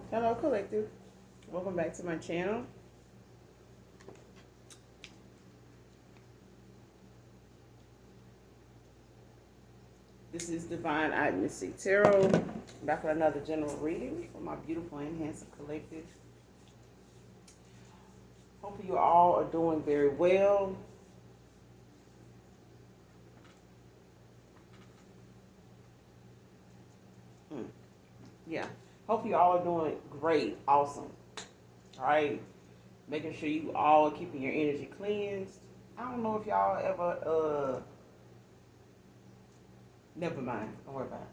Hello, Collective. Welcome back to my channel. This is Divine Eye Mystic Tarot. Back with another general reading for my beautiful and handsome collective. Hope you all are doing very well. Yeah. Hope you all are doing great. Awesome. All right. Making sure you all are keeping your energy cleansed. I don't know if y'all ever, never mind. Don't worry about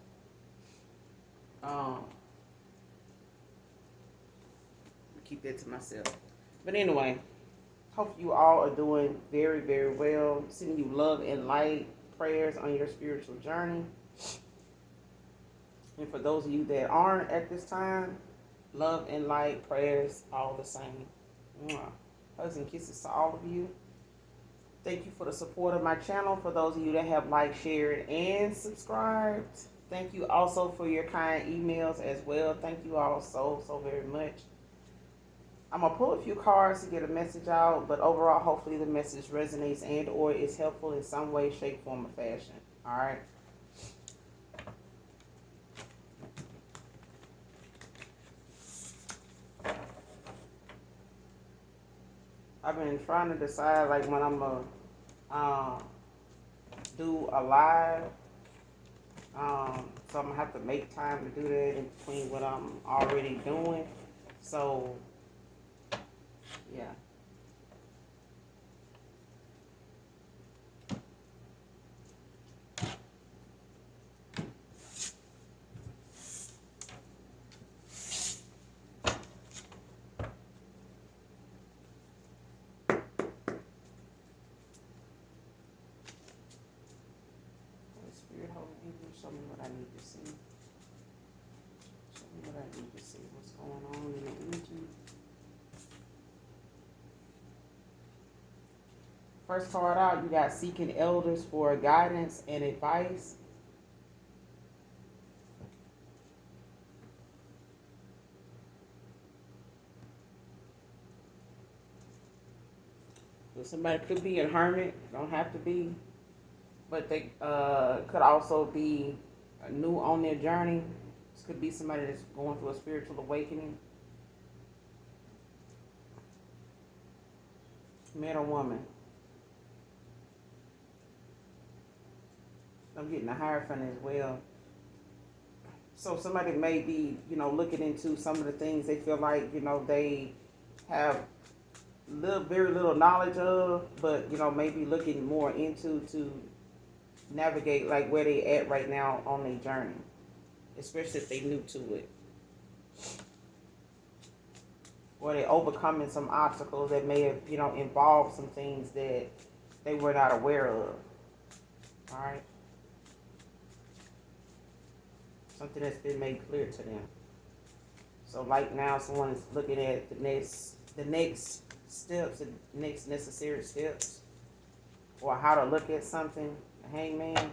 it. Keep that to myself. But anyway, hope you all are doing very, very well. Sending you love and light prayers on your spiritual journey. And for those of you that aren't at this time, love and light prayers all the same. Mwah. Hugs and kisses to all of you. Thank you for the support of my channel. For those of you that have liked, shared, and subscribed. Thank you also for your kind emails as well. Thank you all so very much. I'm going to pull a few cards to get a message out, but overall, hopefully the message resonates and or is helpful in some way, shape, form, or fashion. All right? I've been trying to decide, like, when I'm going to do a live. So I'm going to have to make time to do that in between what I'm already doing. So, yeah. Spirit, Holy Angel, show me what I need to see. Show me what I need to see. What's going on in the energy. First card out, you got seeking elders for guidance and advice. So somebody could be a hermit, don't have to be, but they could also be new on their journey. This could be somebody that's going through a spiritual awakening. Man or woman. I'm getting a Hierophant as well. So somebody may be, looking into some of the things they feel like, they have very little knowledge of, but, maybe looking more into to navigate like where they at right now on their journey, especially if they new to it. Or they overcoming some obstacles that may have, involved some things that they were not aware of. All right. Something that's been made clear to them. So like now someone is looking at the next steps, the next necessary steps, or how to look at something. The Hangman.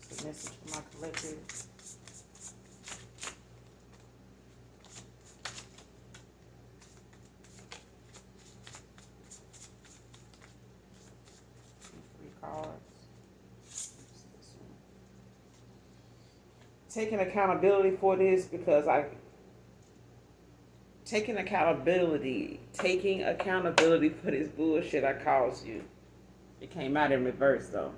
What's the message for my collective? Three cards. Taking accountability for this because taking accountability for this bullshit I caused you. It came out in reverse though.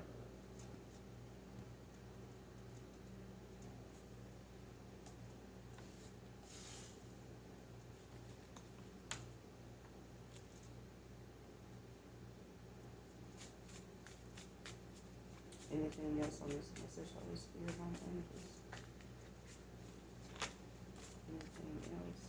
Anything else on this message? Holy Spirit, on angels. Anything else?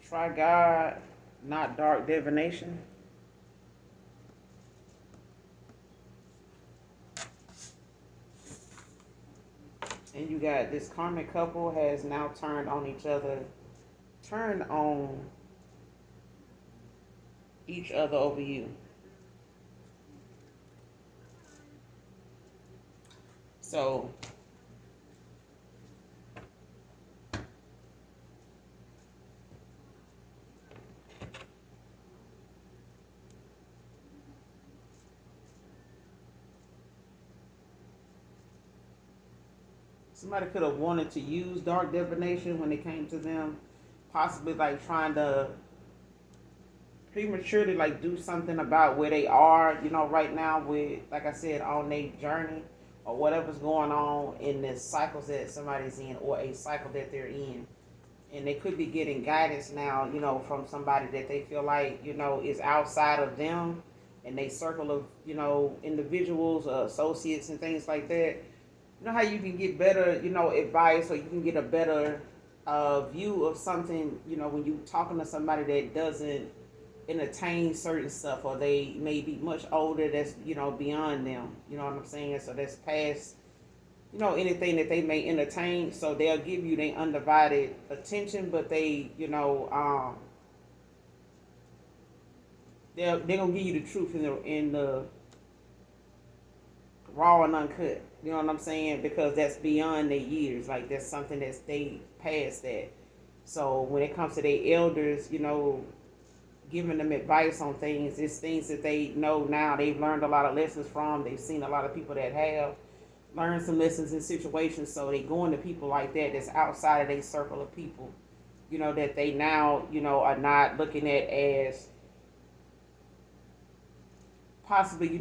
Try God, not dark divination. And you got this karmic couple has now turned on each other, turned on each other over you. So somebody could have wanted to use dark divination when it came to them, possibly like trying to prematurely like do something about where they are, right now with, like I said, on their journey or whatever's going on in the cycles that somebody's in or a cycle that they're in. And they could be getting guidance now, from somebody that they feel like, is outside of them and they circle of, individuals or associates and things like that. You know how you can get better, advice, or you can get a better view of something, when you talking to somebody that doesn't entertain certain stuff, or they may be much older that's, beyond them. You know what I'm saying? So that's past, anything that they may entertain. So they'll give you their undivided attention, but they, they're gonna give you the truth in the raw and uncut. You know what I'm saying? Because that's beyond their years. Like that's something that's they past that. So when it comes to their elders, giving them advice on things, it's things that they know now. They've learned a lot of lessons from. They've seen a lot of people that have learned some lessons in situations. So they going to people like that that's outside of their circle of people, that they now, are not looking at as possibly,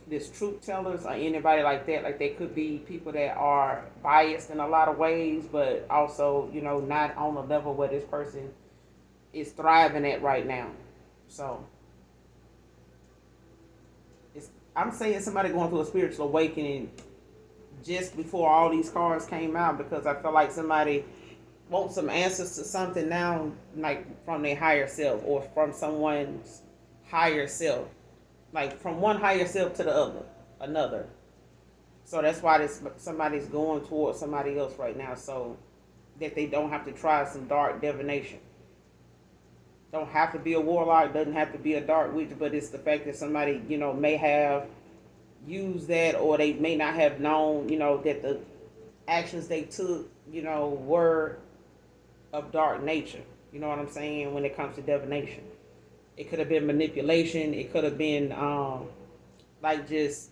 this truth tellers or anybody like that. Like they could be people that are biased in a lot of ways, but also, not on the level where this person is thriving at right now. So I'm saying somebody going through a spiritual awakening just before all these cards came out, because I feel like somebody wants some answers to something now, like from their higher self or from someone's higher self, like from one higher self to the another. So that's why somebody's going towards somebody else right now, so that they don't have to try some dark divination. Don't have to be a warlock, doesn't have to be a dark witch, but it's the fact that somebody, may have used that, or they may not have known, that the actions they took, were of dark nature. You know what I'm saying? When it comes to divination, it could have been manipulation. It could have been like just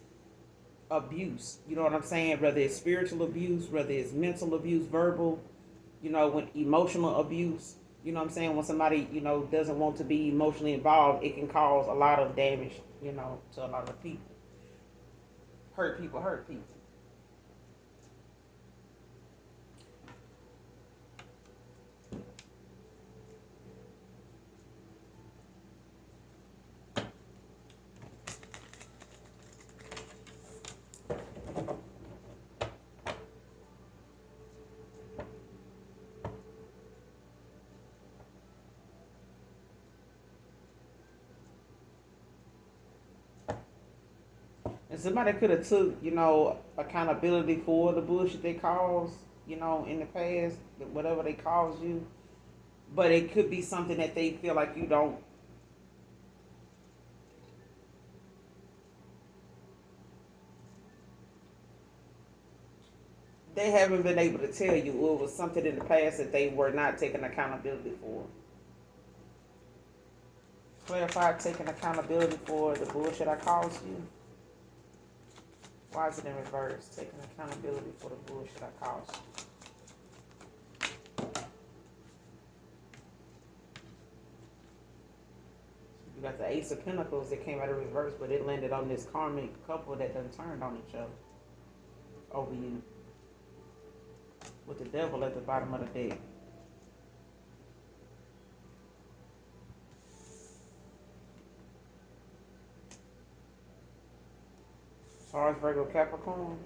abuse. You know what I'm saying? Whether it's spiritual abuse, whether it's mental abuse, verbal, when emotional abuse. You know what I'm saying? When somebody, doesn't want to be emotionally involved, it can cause a lot of damage, to a lot of people. Hurt people hurt people. And somebody could have took, accountability for the bullshit they caused, in the past, whatever they caused you. But it could be something that they feel like you don't. They haven't been able to tell you, or it was something in the past that they were not taking accountability for. Clarify taking accountability for the bullshit I caused you. Why is it in reverse? Taking accountability for the bullshit I caused you. You got the Ace of Pentacles that came out of reverse, but it landed on this karmic couple that done turned on each other over you. With the devil at the bottom of the deck. Taurus, Virgo, Capricorn.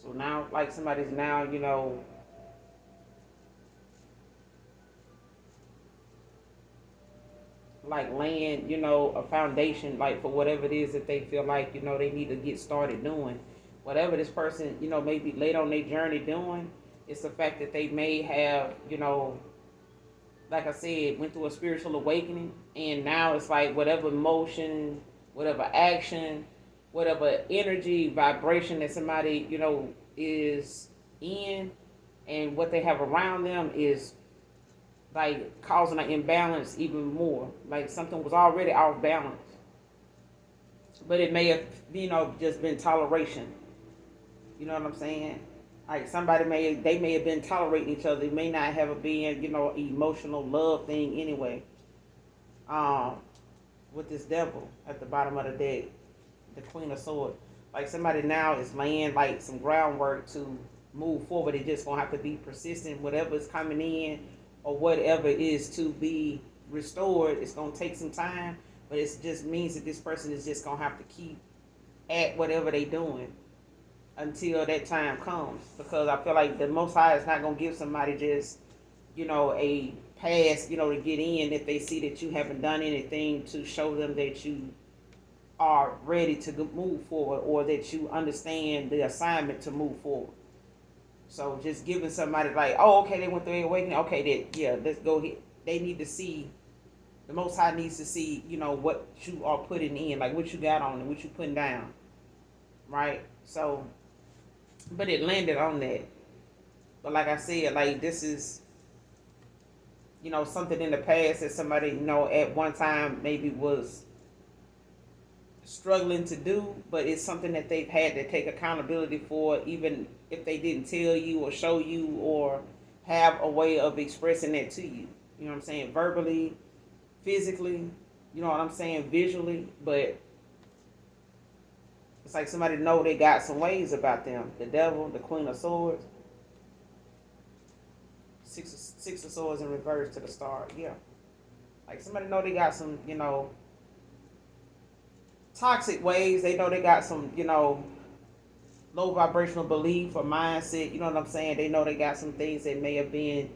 So now, like somebody's now, like laying, a foundation, like for whatever it is that they feel like, they need to get started doing. Whatever this person, may be late on their journey doing, it's the fact that they may have, like I said, went through a spiritual awakening, and now it's like whatever motion, whatever action, whatever energy, vibration that somebody, is in, and what they have around them is like causing an imbalance even more. Like something was already off balance, but it may have, just been toleration. You know what I'm saying? Like they may have been tolerating each other. It may not have been, emotional love thing anyway. Um, with this devil at the bottom of the deck, the Queen of Swords. Like somebody now is laying like some groundwork to move forward. It just gonna have to be persistent. Whatever's coming in or whatever is to be restored, it's gonna take some time. But it just means that this person is just gonna have to keep at whatever they doing until that time comes. Because I feel like the Most High is not gonna give somebody just, a pass, to get in if they see that you haven't done anything to show them that you are ready to move forward, or that you understand the assignment to move forward. So just giving somebody like, oh, okay, they went through the awakening. Okay, let's go here. They need to see, the Most High needs to see, what you are putting in, like what you got on and what you putting down, right? So, but it landed on that. But like I said, like this is, something in the past that somebody, at one time maybe was struggling to do, but it's something that they've had to take accountability for, even if they didn't tell you or show you or have a way of expressing that to you. You know what I'm saying? Verbally, physically, you know what I'm saying? Visually, but it's like somebody know they got some ways about them. The devil, the Queen of Swords, Six of Swords in reverse to the star. Yeah. Like somebody know they got some, toxic ways. They know they got some, low vibrational belief or mindset. You know what I'm saying? They know they got some things that may have been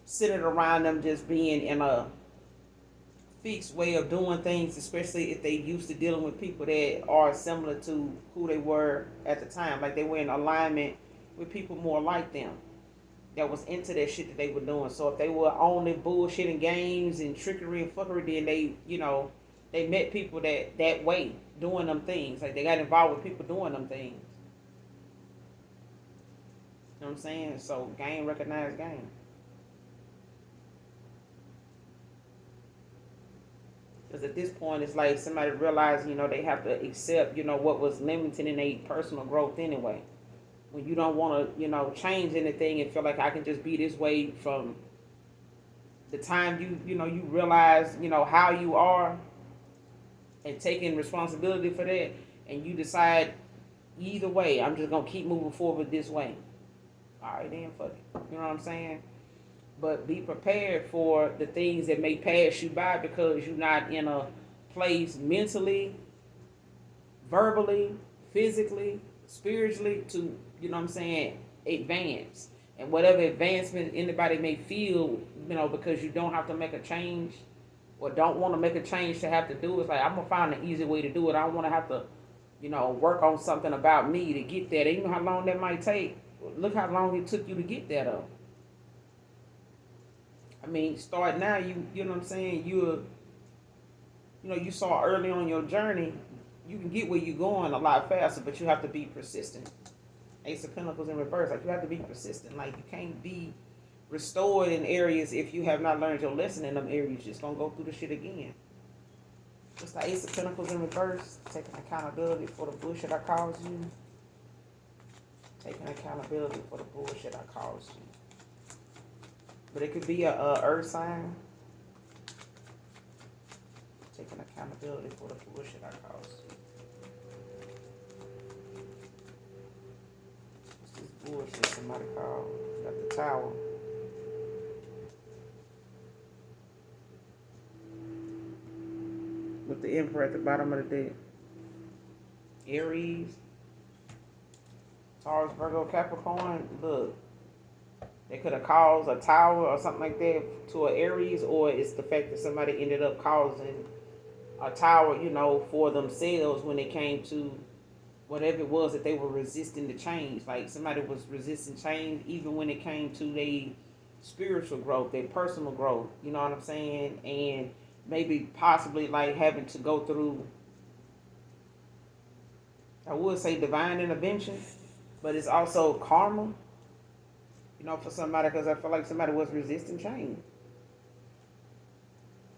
centered around them just being in a fixed way of doing things, especially if they used to dealing with people that are similar to who they were at the time. Like they were in alignment with people more like them that was into that shit that they were doing. So if they were on the bullshit and games and trickery and fuckery, then they, they met people that way doing them things. Like they got involved with people doing them things. You know what I'm saying? So game recognized game. Because at this point, it's like somebody realized, they have to accept, what was limiting in their personal growth anyway. When you don't want to, change anything and feel like I can just be this way from the time you realize, how you are and taking responsibility for that, and you decide either way, I'm just going to keep moving forward this way. All right, then, fuck it. You know what I'm saying? But be prepared for the things that may pass you by because you're not in a place mentally, verbally, physically, spiritually to, advance. And whatever advancement anybody may feel, because you don't have to make a change or don't want to make a change to have to do it. It's like, I'm going to find an easy way to do it. I don't want to have to, work on something about me to get there. You know how long that might take? Look how long it took you to get there, though. I mean, start now, you know what I'm saying? You saw early on your journey, you can get where you're going a lot faster, but you have to be persistent. Ace of Pentacles in reverse, like you have to be persistent. Like you can't be restored in areas if you have not learned your lesson in them areas. You're just going to go through the shit again. Just the Ace of Pentacles in reverse, taking accountability for the bullshit I caused you. Taking accountability for the bullshit I caused you. But it could be a earth sign. Taking accountability for the bullshit I caused you. What's this bullshit somebody called? Got the Tower. With the Emperor at the bottom of the deck. Aries. Taurus, Virgo, Capricorn, look, they could have caused a tower or something like that to an Aries, or it's the fact that somebody ended up causing a tower, for themselves when it came to whatever it was that they were resisting to change. Like somebody was resisting change even when it came to their spiritual growth, their personal growth, you know what I'm saying? And maybe possibly like having to go through, I would say divine intervention, but it's also karma, for somebody, because I feel like somebody was resisting change.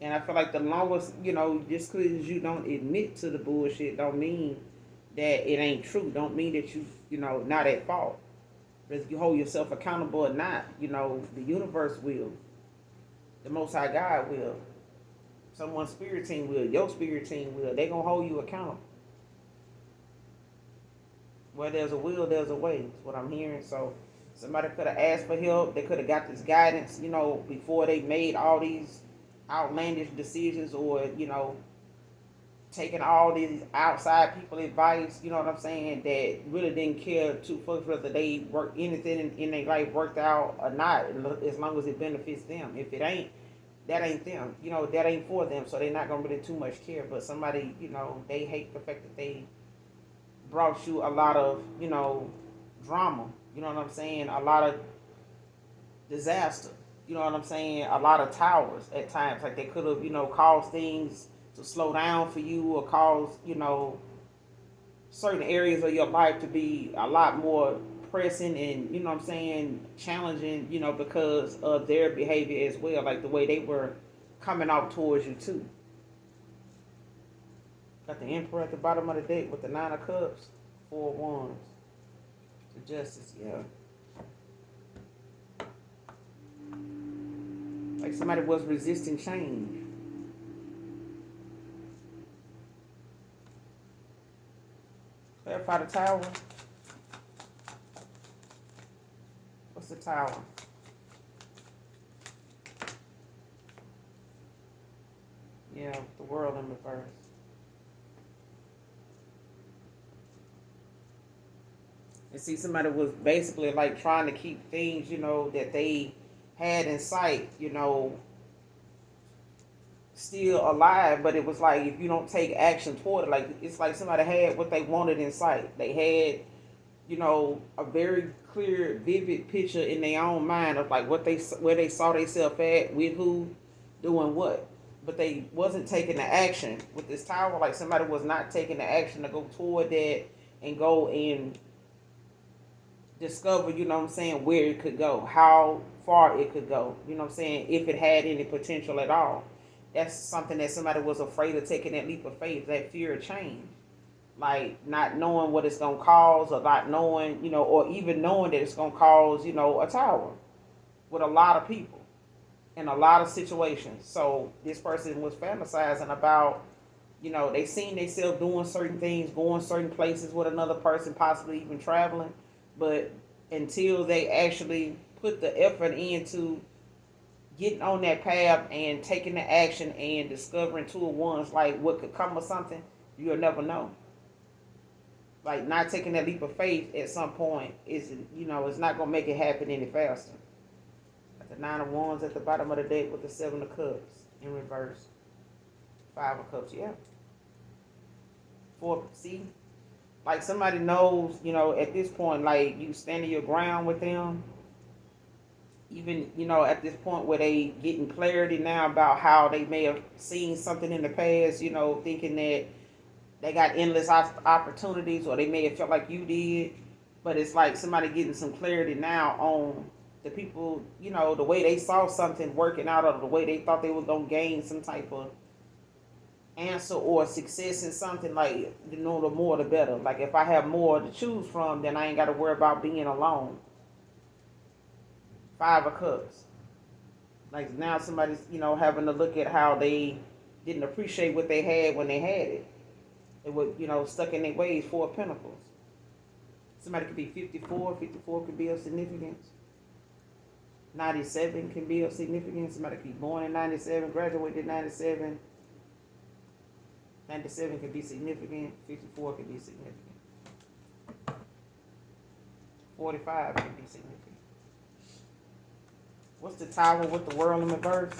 And I feel like the longest, just because you don't admit to the bullshit don't mean that it ain't true. Don't mean that not at fault. Whether you hold yourself accountable or not, the universe will. The Most High God will. Someone's spirit team will. Your spirit team will. They going to hold you accountable. Where there's a will, there's a way. That's what I'm hearing. So somebody could have asked for help. They could have got this guidance, before they made all these outlandish decisions, or, taking all these outside people advice, you know what I'm saying, that really didn't care too much whether they work anything in their life worked out or not, as long as it benefits them. If it ain't, that ain't them. That ain't for them, so they're not gonna really too much care. But somebody, they hate the fact that they brought you a lot of, drama. You know what I'm saying? A lot of disaster. You know what I'm saying? A lot of towers at times. Like they could have, caused things to slow down for you, or cause, certain areas of your life to be a lot more pressing and, challenging, because of their behavior as well, like the way they were coming off towards you too. Got the Emperor at the bottom of the deck with the Nine of Cups, Four of Wands, the Justice, yeah. Like somebody was resisting change. Clarify the Tower. What's the Tower? Yeah, the World in reverse. And see, somebody was basically like trying to keep things, that they had in sight, still alive, but it was like if you don't take action toward it, like it's like somebody had what they wanted in sight. They had, a very clear, vivid picture in their own mind of like where they saw themselves at, with who, doing what, but they wasn't taking the action with this Tower. Like somebody was not taking the action to go toward that and go and discover, where it could go, how far it could go, if it had any potential at all. That's something that somebody was afraid of, taking that leap of faith, that fear of change. Like not knowing what it's going to cause, or not knowing, or even knowing that it's going to cause, a tower with a lot of people in a lot of situations. So this person was fantasizing about, they seen themselves doing certain things, going certain places with another person, possibly even traveling. But until they actually put the effort into getting on that path and taking the action and discovering two of ones, like what could come of something, you'll never know. Like not taking that leap of faith at some point is, it's not gonna make it happen any faster. Got the Nine of Wands at the bottom of the deck with the Seven of Cups in reverse. Five of Cups, yeah. Four, see? Like somebody knows, at this point, like you standing your ground with them. Even, at this point where they getting clarity now about how they may have seen something in the past, thinking that they got endless opportunities, or they may have felt like you did. But it's like somebody getting some clarity now on the people, the way they saw something working out, or the way they thought they were going to gain some type of answer or success in something. Like, the more the better. Like if I have more to choose from, then I ain't got to worry about being alone. Five of Cups. Like now somebody's, having to look at how they didn't appreciate what they had when they had it. They were, stuck in their ways. Four of Pentacles. Somebody could be 54. 54 could be of significance. 97 can be of significance. Somebody could be born in 97, graduated in 97. 97 could be significant. 54 could be significant. 45 can be significant. What's the Tower with the world in reverse?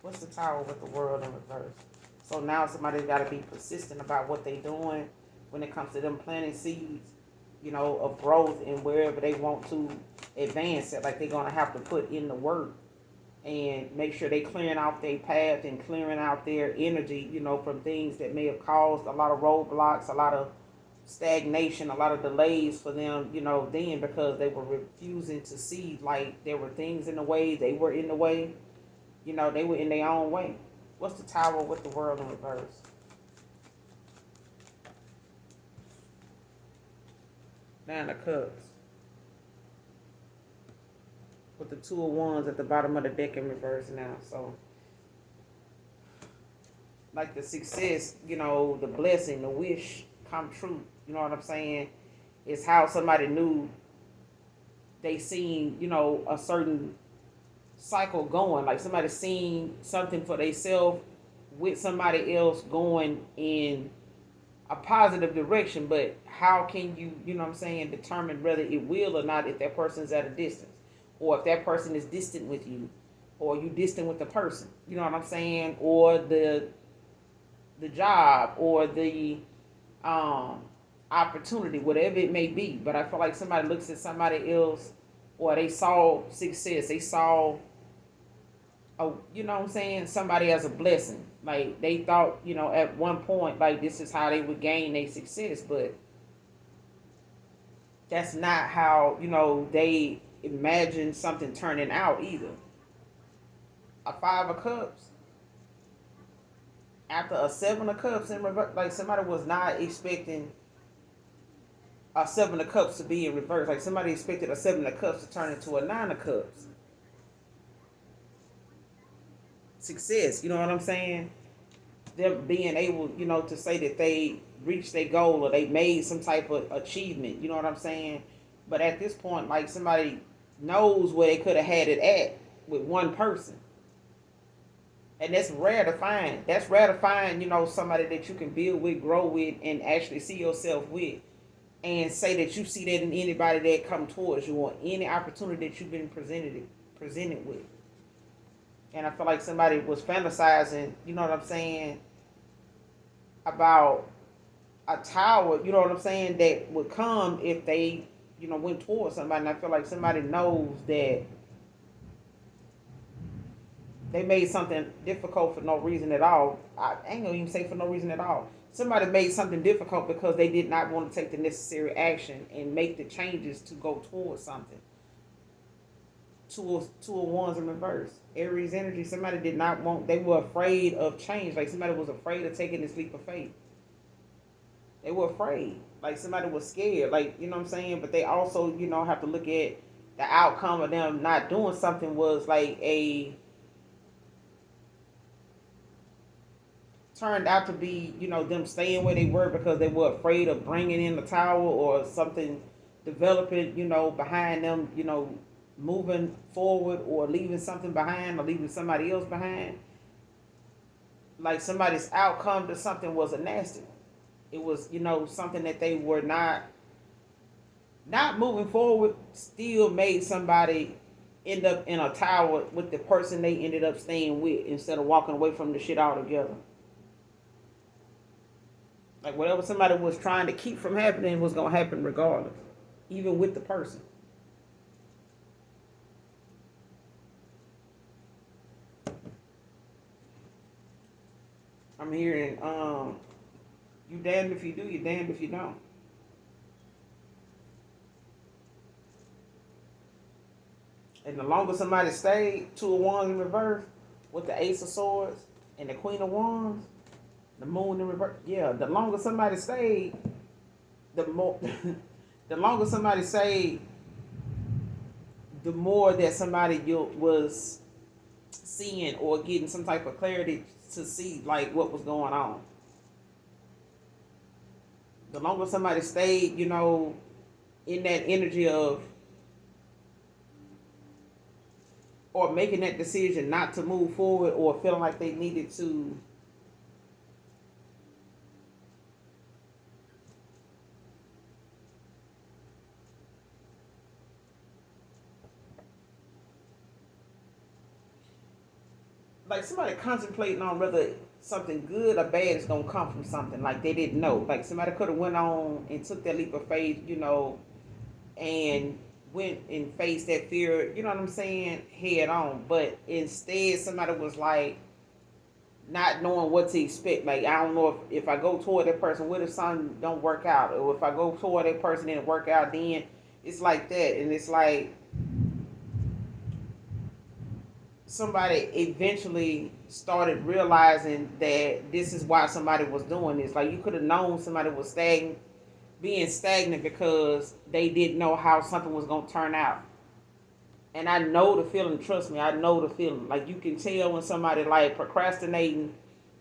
What's the Tower with the world in reverse? So now somebody's got to be persistent about what they're doing when it comes to them planting seeds, of growth and wherever they want to advance it. Like they're going to have to put in the work and make sure they clearing out their path and clearing out their energy, from things that may have caused a lot of roadblocks, a lot of stagnation, a lot of delays for them, then because they were refusing to see, like there were things in the way, they were in the way, they were in their own way. What's the Tower with the world in reverse? Nine of Cups. With the Two of Wands at the bottom of the deck in reverse now. So, like the success, the blessing, the wish come true. You know what I'm saying? It's how somebody knew they seen, a certain cycle going. Like somebody seen something for themselves with somebody else going in a positive direction. But how can you, determine whether it will or not if that person's at a distance? Or if that person is distant with you, or you distant with the person, you know what I'm saying? Or the job, or the opportunity, whatever it may be. But I feel like somebody looks at somebody else, or they saw success, they saw, somebody as a blessing. Like they thought, at one point, like this is how they would gain their success, but that's not how, they imagine something turning out either. A Five of Cups after a Seven of Cups in reverse, like somebody was not expecting a Seven of Cups to be in reverse. Like somebody expected a Seven of Cups to turn into a Nine of Cups. Success, you know what I'm saying? Them being able, to say that they reached their goal or they made some type of achievement, you know what I'm saying? But at this point, like somebody knows where they could have had it at with one person. And that's rare to find. That's rare to find, somebody that you can build with, grow with, and actually see yourself with. And say that you see that in anybody that come towards you or any opportunity that you've been presented with. And I feel like somebody was fantasizing, you know what I'm saying, about a tower, you know what I'm saying, that would come if they, went towards somebody. And I feel like somebody knows that they made something difficult for no reason at all. I ain't gonna even say for no reason at all. Somebody made something difficult because they did not want to take the necessary action and make the changes to go towards something. Two of Wands in reverse. Aries energy, somebody did not want, they were afraid of change. Like somebody was afraid of taking this leap of faith. They were afraid. Like somebody was scared. Like, you know what I'm saying? But they also, have to look at the outcome of them not doing something was like turned out to be, them staying where they were because they were afraid of bringing in the tower or something developing, behind them, moving forward or leaving something behind or leaving somebody else behind. Like somebody's outcome to something was a nasty. It was, something that they were not moving forward, still made somebody end up in a tower with the person they ended up staying with instead of walking away from the shit altogether. Like whatever somebody was trying to keep from happening was going to happen regardless, even with the person. I'm hearing, you damned if you do, you damned if you don't. And the longer somebody stayed, Two of Wands in reverse, with the Ace of Swords and the Queen of Wands, the Moon in reverse. Yeah, the longer somebody stayed, the more, the longer somebody stayed, the more that somebody was seeing or getting some type of clarity to see like what was going on. The longer somebody stayed, in that energy of or making that decision not to move forward or feeling like they needed like somebody contemplating on whether something good or bad is gonna come from something like they didn't know. Like somebody could have went on and took that leap of faith, and went and faced that fear, you know what I'm saying, head on. But instead, somebody was like not knowing what to expect. Like I don't know if I go toward that person, what if something don't work out, or if I go toward that person and it work out, then it's like that, and it's like somebody eventually started realizing that this is why somebody was doing this. Like you could have known somebody was being stagnant because they didn't know how something was gonna turn out. And I know the feeling. Trust me, I know the feeling. Like you can tell when somebody like procrastinating,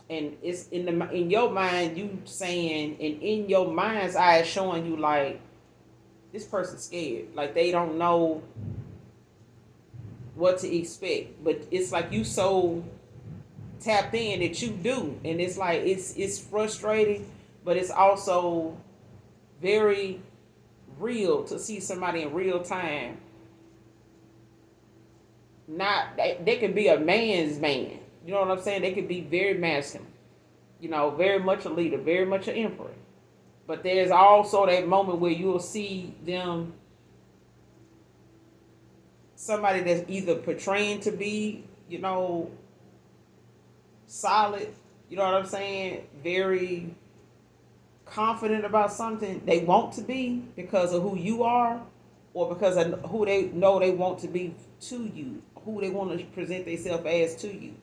and it's in your mind you saying, and in your mind's eye showing you like this person's scared. Like they don't know what to expect. But it's like you so tapped in that you do, and it's like it's frustrating, but it's also very real to see somebody in real time. Not they can be a man's man. You know what I'm saying? They could be very masculine. Very much a leader, very much an emperor. But there's also that moment where you'll see them, somebody that's either portraying to be, solid, you know what I'm saying? Very confident about something they want to be because of who you are, or because of who they know they want to be to you, who they want to present themselves as to you.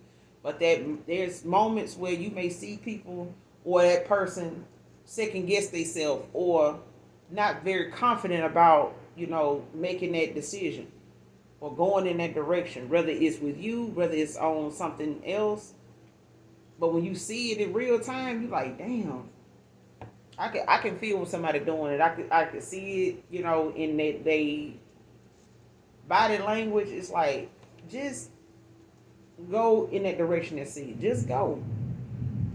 But that there's moments where you may see people or that person second guess themselves or not very confident about, making that decision or going in that direction, whether it's with you, whether it's on something else. But when you see it in real time, you're like, damn, I can feel when somebody doing it. I can see it, in that they body language. It's like, just go in that direction and see. Just go.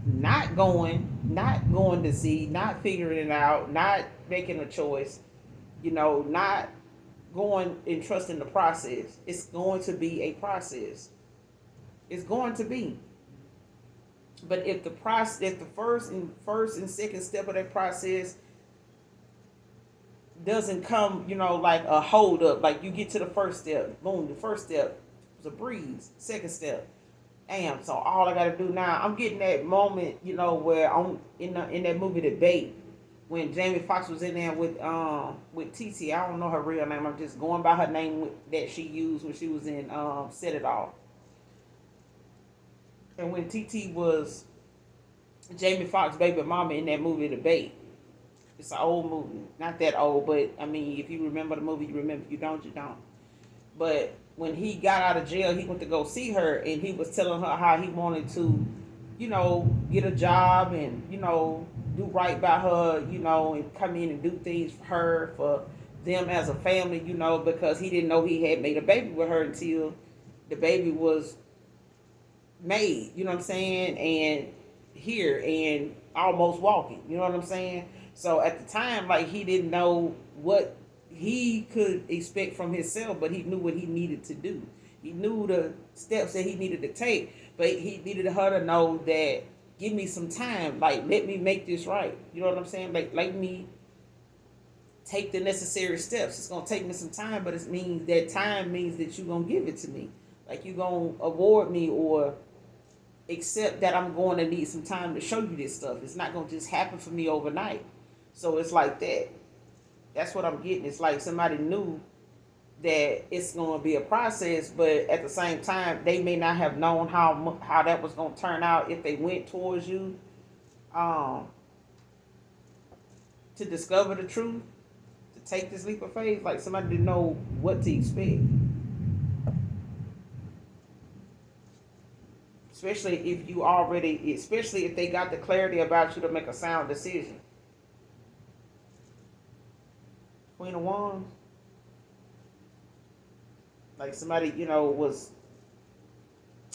Not going to see, not figuring it out, not making a choice, not going and trusting the process. It's going to be a process. It's going to be. But if the process, if the first and second step of that process doesn't come, like a hold up, like you get to the first step, boom, the first step was a breeze. Second step, damn. So all I gotta do now, I'm getting that moment, where I'm in that movie Debate when Jamie Foxx was in there with TT. I don't know her real name. I'm just going by her name that she used when she was in Set It Off. And when TT was Jamie Foxx baby mama in that movie Debate. It's an old movie. Not that old, but I mean, if you remember the movie, you remember. If you don't, you don't. But when he got out of jail, he went to go see her, and he was telling her how he wanted to, get a job and, do right by her, and come in and do things for her, for them as a family, because he didn't know he had made a baby with her until the baby was made, you know what I'm saying, and here and almost walking, you know what I'm saying. So at the time, like, he didn't know what he could expect from himself, but he knew what he needed to do. He knew the steps that he needed to take, but he needed her to know that, give me some time, like, let me make this right, you know what I'm saying, like, let me take the necessary steps. It's gonna take me some time, but it means that time means that you're gonna give it to me, like you're gonna award me or accept that I'm going to need some time to show you this stuff. It's not going to just happen for me overnight. So it's like that. That's what I'm getting. It's like somebody knew that it's going to be a process, but at the same time, they may not have known how that was going to turn out if they went towards you to discover the truth, to take this leap of faith. Like somebody didn't know what to expect. Especially if they got the clarity about you to make a sound decision. Queen of Wands. Like somebody, was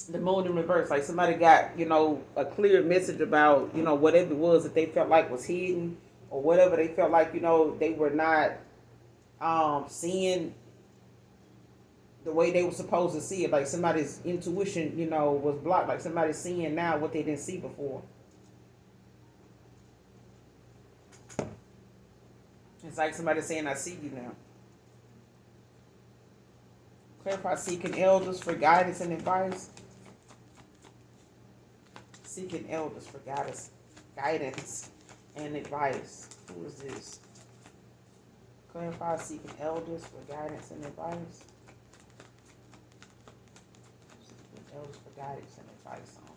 the moon in reverse. Like somebody got, a clear message about, whatever it was that they felt like was hidden, or whatever they felt like, they were not seeing the way they were supposed to see it. Like somebody's intuition, was blocked. Like somebody's seeing now what they didn't see before. It's like somebody saying, I see you now. Clarify seeking elders for guidance and advice. Seeking elders for guidance and advice. Who is this? Clarify seeking elders for guidance and advice. Seeking elders for guidance and advice on.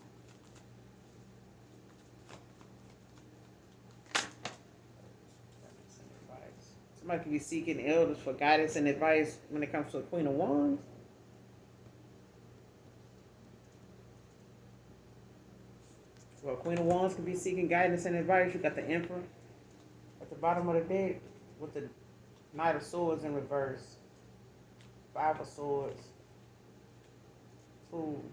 Somebody could be seeking elders for guidance and advice when it comes to the Queen of Wands. Well, Queen of Wands could be seeking guidance and advice. You got the Emperor at the bottom of the deck with the Knight of Swords in reverse. Five of Swords. Fool.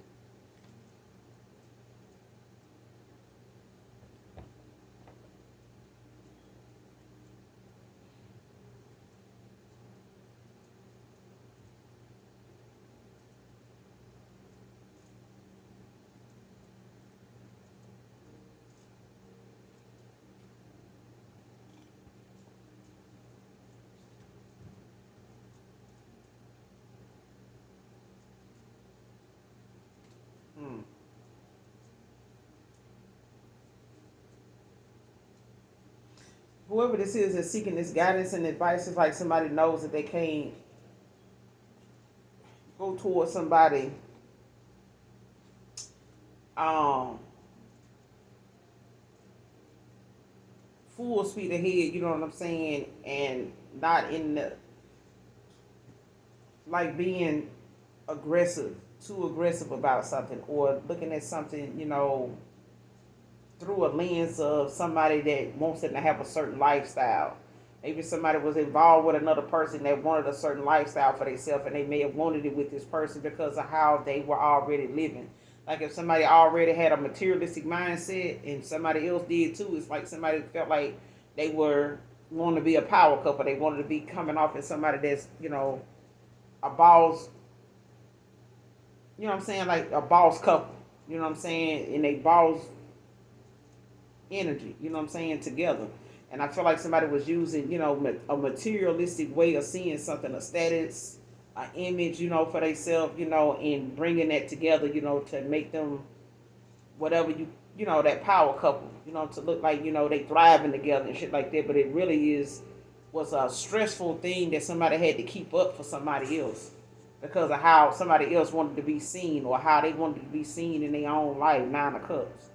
Whoever this is that's seeking this guidance and advice is like somebody knows that they can't go towards somebody full speed ahead, you know what I'm saying, and not in the like being too aggressive about something, or looking at something, through a lens of somebody that wants them to have a certain lifestyle. Maybe somebody was involved with another person that wanted a certain lifestyle for themselves, and they may have wanted it with this person because of how they were already living. Like if somebody already had a materialistic mindset and somebody else did too, it's like somebody felt like they were wanting to be a power couple. They wanted to be coming off as somebody that's, a boss, you know what I'm saying, like a boss couple, you know what I'm saying, and they boss energy, you know what I'm saying, together. And I feel like somebody was using, a materialistic way of seeing something, a status, an image, for themselves, and bringing that together, to make them whatever that power couple, to look like, they thriving together and shit like that. But it really was a stressful thing that somebody had to keep up for somebody else because of how somebody else wanted to be seen or how they wanted to be seen in their own life. Nine of Cups.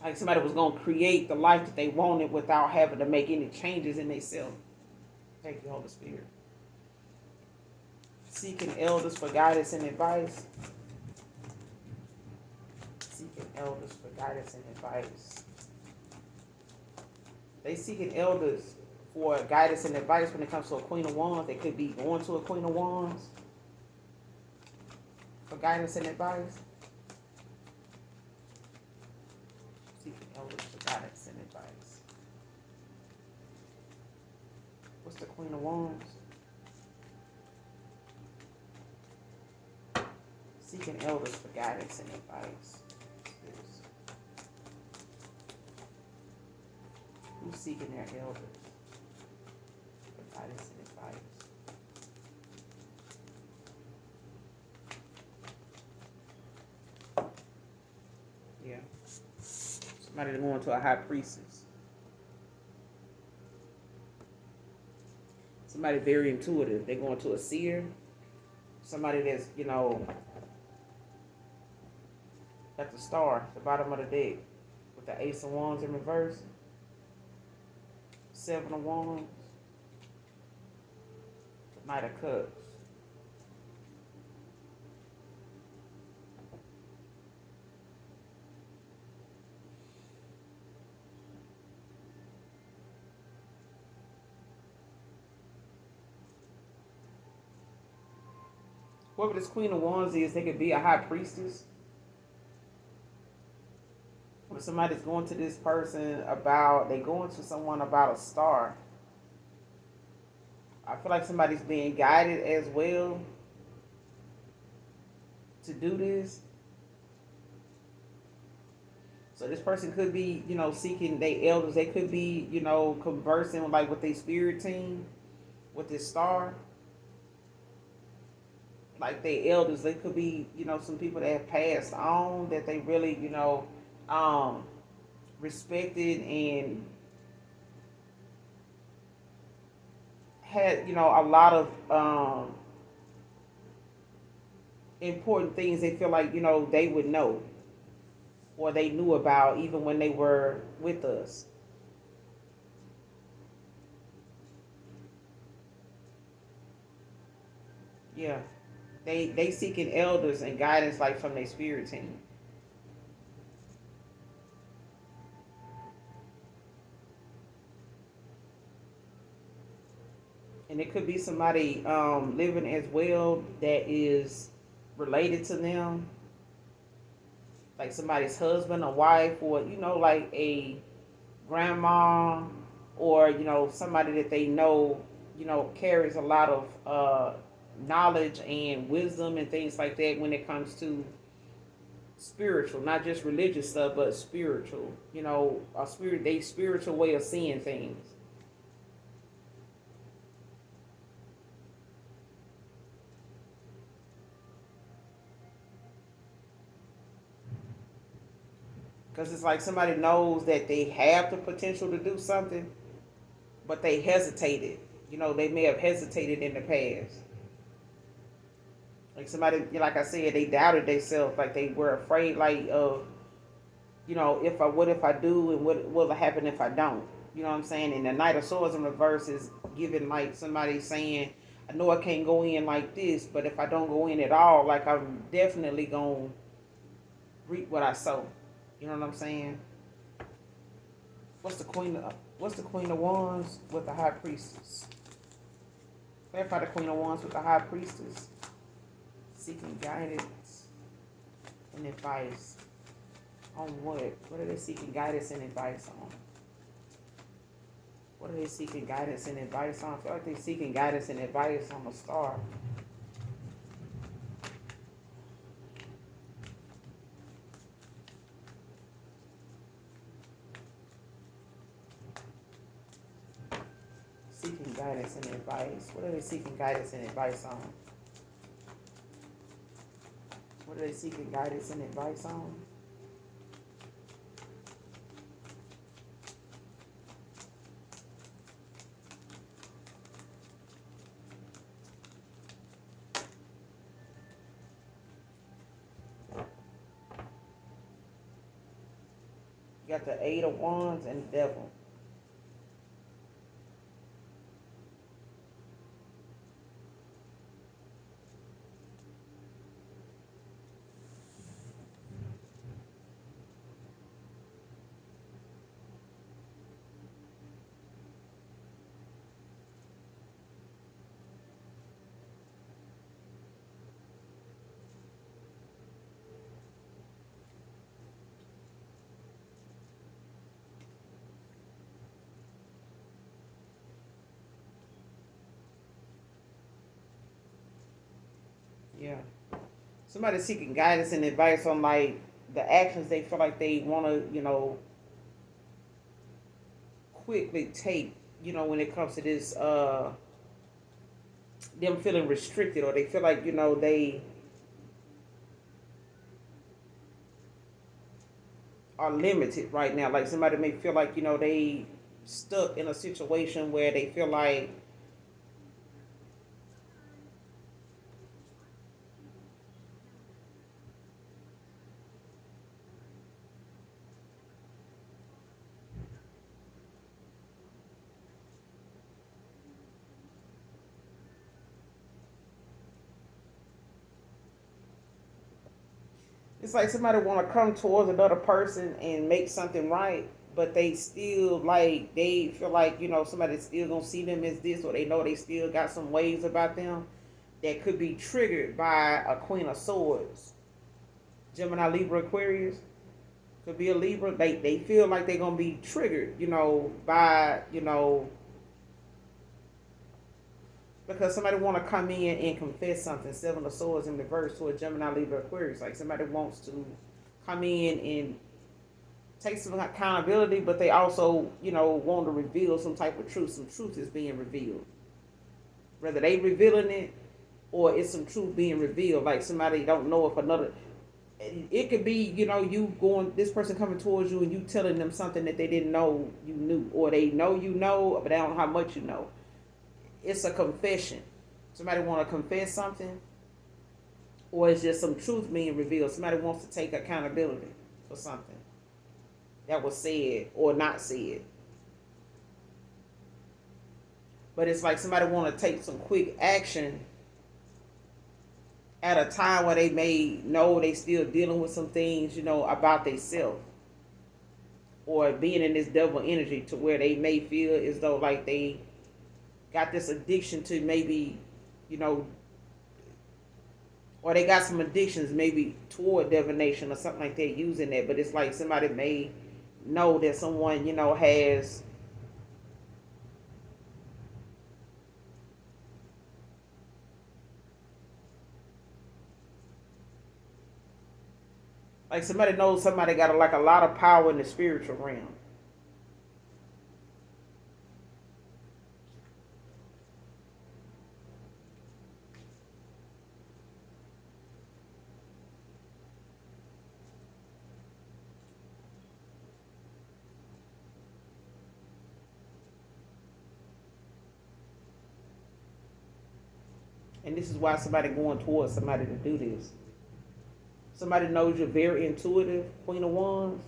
Like somebody was going to create the life that they wanted without having to make any changes in themselves. Thank you, Holy Spirit. Seeking elders for guidance and advice. Seeking elders for guidance and advice. They seeking elders for guidance and advice when it comes to a Queen of Wands. They could be going to a Queen of Wands for guidance and advice. Seeking elders for guidance and advice. What's the Queen of Wands? Seeking elders for guidance and advice. Who's seeking their elders for guidance and advice? Yeah. Somebody that's going to a high priestess. Somebody very intuitive. They're going to a seer. Somebody that's, at the star, the bottom of the deck, with the Ace of Wands in reverse, Seven of Wands, the Knight of Cups. Whoever this Queen of Wands is, they could be a high priestess. When somebody's going to this person they going to someone about a star. I feel like somebody's being guided as well. to do this. So this person could be, seeking their elders. They could be, conversing like with their spirit team, with this star. Like their elders, they could be, some people that have passed on that they really, um, respected and had, a lot of important things they feel like, they would know or they knew about even when they were with us. Yeah. They seeking elders and guidance like from their spirit team. And it could be somebody living as well that is related to them, like somebody's husband or wife, or like a grandma, or somebody that they know, carries a lot of knowledge and wisdom and things like that when it comes to spiritual, not just religious stuff, but spiritual. They spiritual way of seeing things. Because it's like somebody knows that they have the potential to do something, but they hesitated. They may have hesitated in the past. Like somebody, like I said, they doubted themselves. Like they were afraid, like of, if I do, and what will happen if I don't? You know what I'm saying? And the Knight of Swords in reverse is giving like somebody saying, I know I can't go in like this, but if I don't go in at all, like I'm definitely gonna reap what I sow. You know what I'm saying? What's the Queen of Wands with the High Priestess? Clarify the Queen of Wands with the High Priestess. Seeking guidance and advice on what? What are they seeking guidance and advice on? What are they seeking guidance and advice on? I feel like they're seeking guidance and advice on the star. Seeking guidance and advice. What are they seeking guidance and advice on? What are they seeking guidance and advice on? You got the Eight of Wands and the Devil. Yeah. Somebody seeking guidance and advice on like the actions they feel like they want to, quickly take, when it comes to this, them feeling restricted, or they feel like, they are limited right now. Like somebody may feel like, they stuck in a situation where they feel like it's like somebody want to come towards another person and make something right, but they still like they feel like somebody still gonna see them as this, or they know they still got some ways about them that could be triggered by a Queen of Swords. Gemini, Libra, Aquarius could be a Libra. They feel like they're gonna be triggered, by Because somebody want to come in and confess something. Seven of Swords in reverse to a Gemini, Libra, Aquarius. Like somebody wants to come in and take some accountability, but they also, want to reveal some type of truth. Some truth is being revealed. Whether they revealing it or it's some truth being revealed. Like somebody don't know if another. It could be, you going, this person coming towards you and you telling them something that they didn't know you knew, or they know, but they don't know how much you know. It's a confession. Somebody want to confess something, or it's just some truth being revealed. Somebody wants to take accountability for something that was said or not said. But it's like somebody want to take some quick action at a time where they may know they still dealing with some things, about themselves, or being in this devil energy to where they may feel as though like they got this addiction to maybe, or they got some addictions maybe toward divination or something like that, using that. But it's like somebody may know that someone, has like somebody knows somebody got a lot of power in the spiritual realm. And this is why somebody going towards somebody to do this. Somebody knows you're very intuitive, Queen of Wands.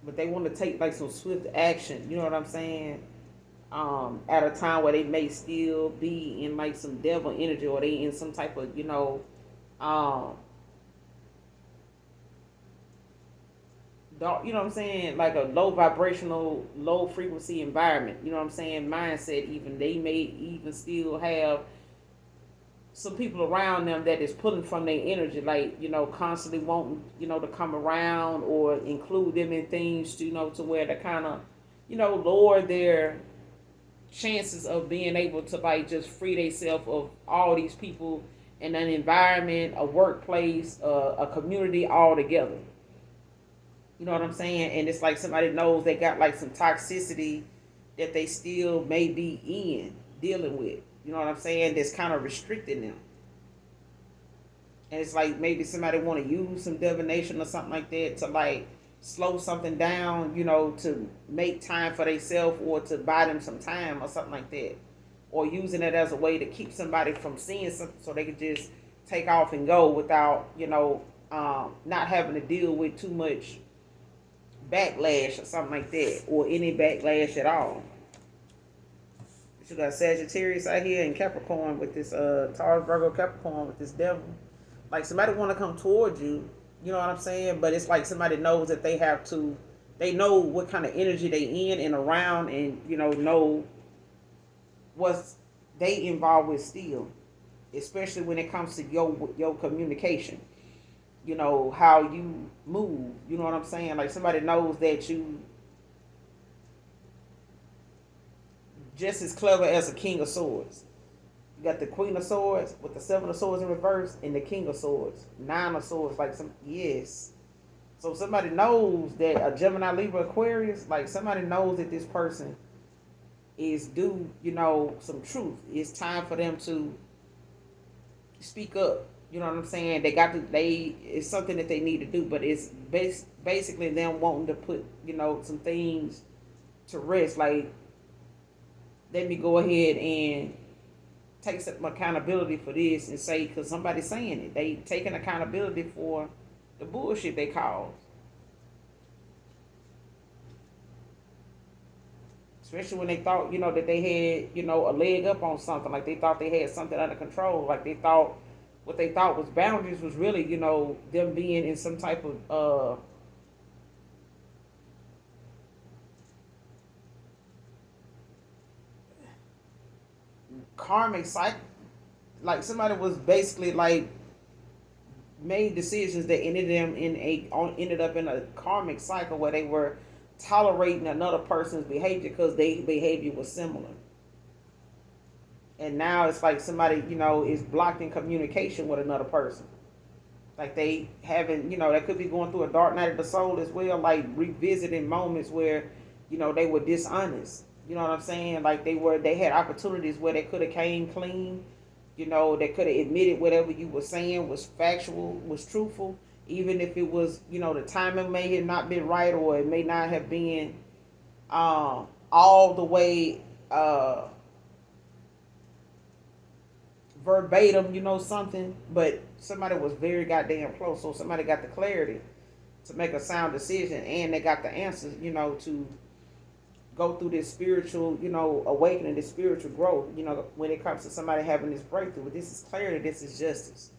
But they want to take like some swift action, you know what I'm saying? At a time where they may still be in like some devil energy, or they in some type of, dark, you know what I'm saying, like a low vibrational, low frequency environment, you know what I'm saying, mindset. Even they may even still have some people around them that is pulling from their energy, like, constantly wanting, to come around or include them in things, to where they kind of, lower their chances of being able to like just free themselves of all these people in an environment, a workplace, a community all together. You know what I'm saying? And it's like somebody knows they got like some toxicity that they still may be in dealing with. You know what I'm saying? That's kind of restricting them. And it's like maybe somebody want to use some divination or something like that to like slow something down, to make time for themselves, or to buy them some time or something like that. Or using it as a way to keep somebody from seeing something so they could just take off and go without, not having to deal with too much backlash or something like that, or any backlash at all. You got Sagittarius out here and Capricorn with this Taurus, Virgo, Capricorn with this devil. Like somebody want to come towards you, you know what I'm saying? But it's like somebody knows that they know what kind of energy they in and around, and know what's they involved with still, especially when it comes to your communication. How you move. You know what I'm saying? Like somebody knows that you just as clever as a King of Swords. You got the Queen of Swords with the Seven of Swords in reverse, and the King of Swords, Nine of Swords. Yes. So somebody knows that a Gemini, Libra, Aquarius, like somebody knows that this person is due, some truth. It's time for them to speak up. You know what I'm saying? It's something that they need to do, but it's basically them wanting to put, some things to rest. Like, let me go ahead and take some accountability for this and say, because somebody's saying it. They taking accountability for the bullshit they caused. Especially when they thought, that they had, a leg up on something. Like they thought they had something under control. Like they thought what they thought was boundaries was really, them being in some type of karmic cycle. Like somebody was basically like made decisions that ended up in a karmic cycle where they were tolerating another person's behavior because their behavior was similar. And now it's like somebody, is blocked in communication with another person. Like they haven't, they could be going through a dark night of the soul as well, like revisiting moments where, they were dishonest. You know what I'm saying? Like they had opportunities where they could have came clean. They could have admitted whatever you were saying was factual, was truthful, even if it was, the timing may have not been right, or it may not have been all the way verbatim, something, but somebody was very goddamn close. So somebody got the clarity to make a sound decision, and they got the answers, to go through this spiritual, awakening, this spiritual growth, when it comes to somebody having this breakthrough. This is clarity, this is justice.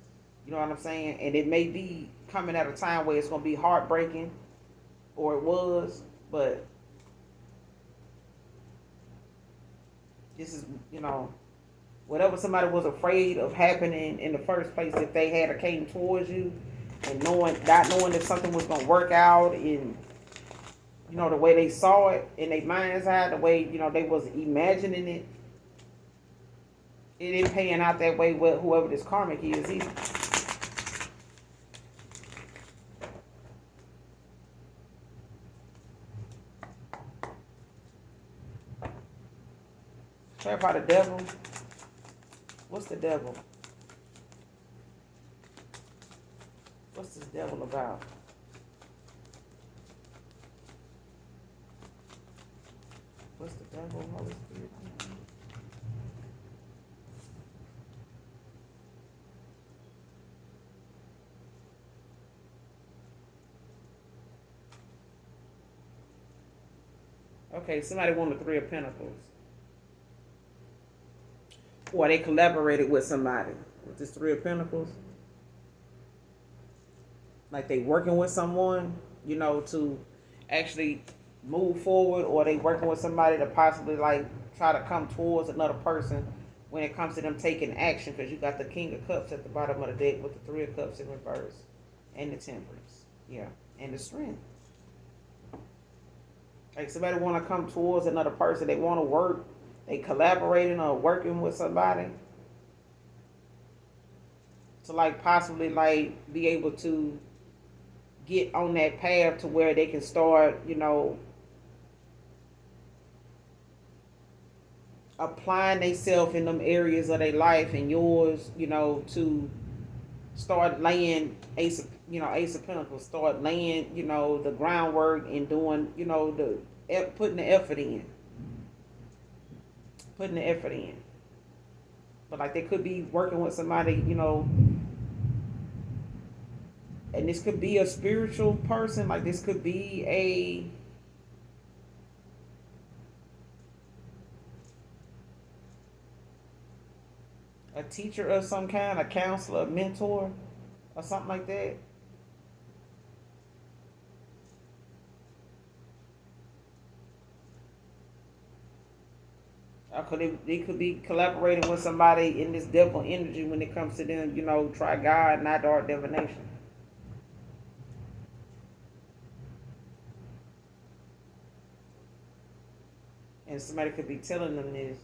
You know what I'm saying? And it may be coming at a time where it's going to be heartbreaking, or it was, but this is, whatever somebody was afraid of happening in the first place, if they had or came towards you, and not knowing if something was going to work out in, the way they saw it in their mind's eye, the way, they was imagining it, it ain't paying out that way with whoever this karmic is either. Clarify the devil. What's the devil? What's this devil about? What's the devil, Holy Spirit? Okay, somebody won the Three of Pentacles. Or they collaborated with somebody with this Three of Pentacles. Like they working with someone, to actually move forward, or they working with somebody to possibly like try to come towards another person when it comes to them taking action, because you got the King of Cups at the bottom of the deck with the Three of Cups in reverse, and the Temperance, and the Strength. Like somebody want to come towards another person, they want to work, they collaborating or working with somebody to like possibly like be able to get on that path to where they can start, applying themselves in them areas of their life and yours, to start laying Ace of Pentacles, start laying, the groundwork and doing, putting the effort in. But like they could be working with somebody, and this could be a spiritual person, like this could be a teacher of some kind, a counselor, a mentor, or something like that. They could be collaborating with somebody in this devil energy when it comes to them, try God, not dark divination. And somebody could be telling them this.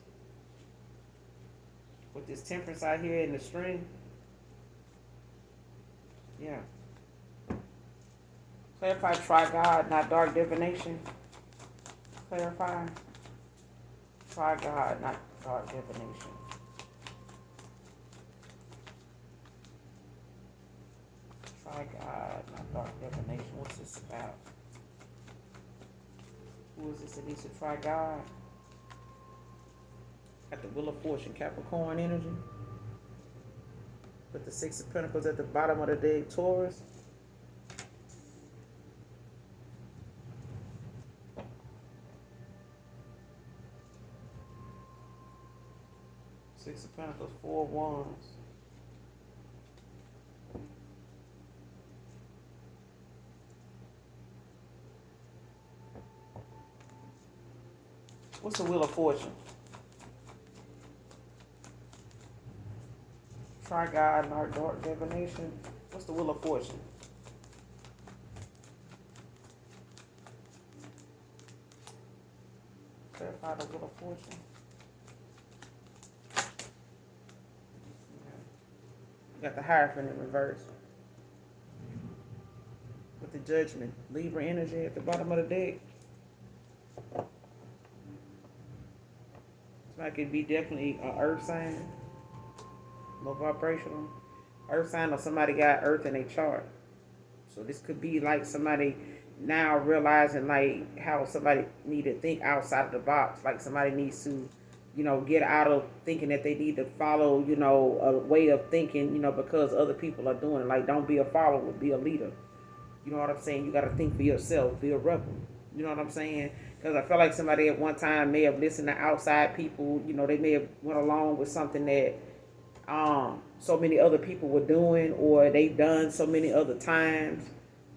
With this Temperance out here in the string. Yeah. Clarify, try God, not dark divination. Clarify. Try God, not dark divination. Try God, not dark divination. What's this about? Who is this that needs to try God? Got the Wheel of Fortune, Capricorn energy. With the Six of Pentacles at the bottom of the deck, Taurus. Six of Pentacles, Four of Wands. What's the Wheel of Fortune? Try God and our dark divination. What's the Wheel of Fortune? Clarify the Wheel of Fortune. You got the Hierophant in reverse. With the Judgment. Libra energy at the bottom of the deck. Somebody could be definitely an earth sign. Low vibrational. Earth sign, or somebody got earth in their chart. So this could be like somebody now realizing like how somebody need to think outside of the box. Like somebody needs to, get out of thinking that they need to follow, a way of thinking, because other people are doing it. Like, don't be a follower, be a leader. You know what I'm saying? You got to think for yourself, be a rebel. You know what I'm saying? Because I feel like somebody at one time may have listened to outside people. They may have went along with something that so many other people were doing, or they've done so many other times.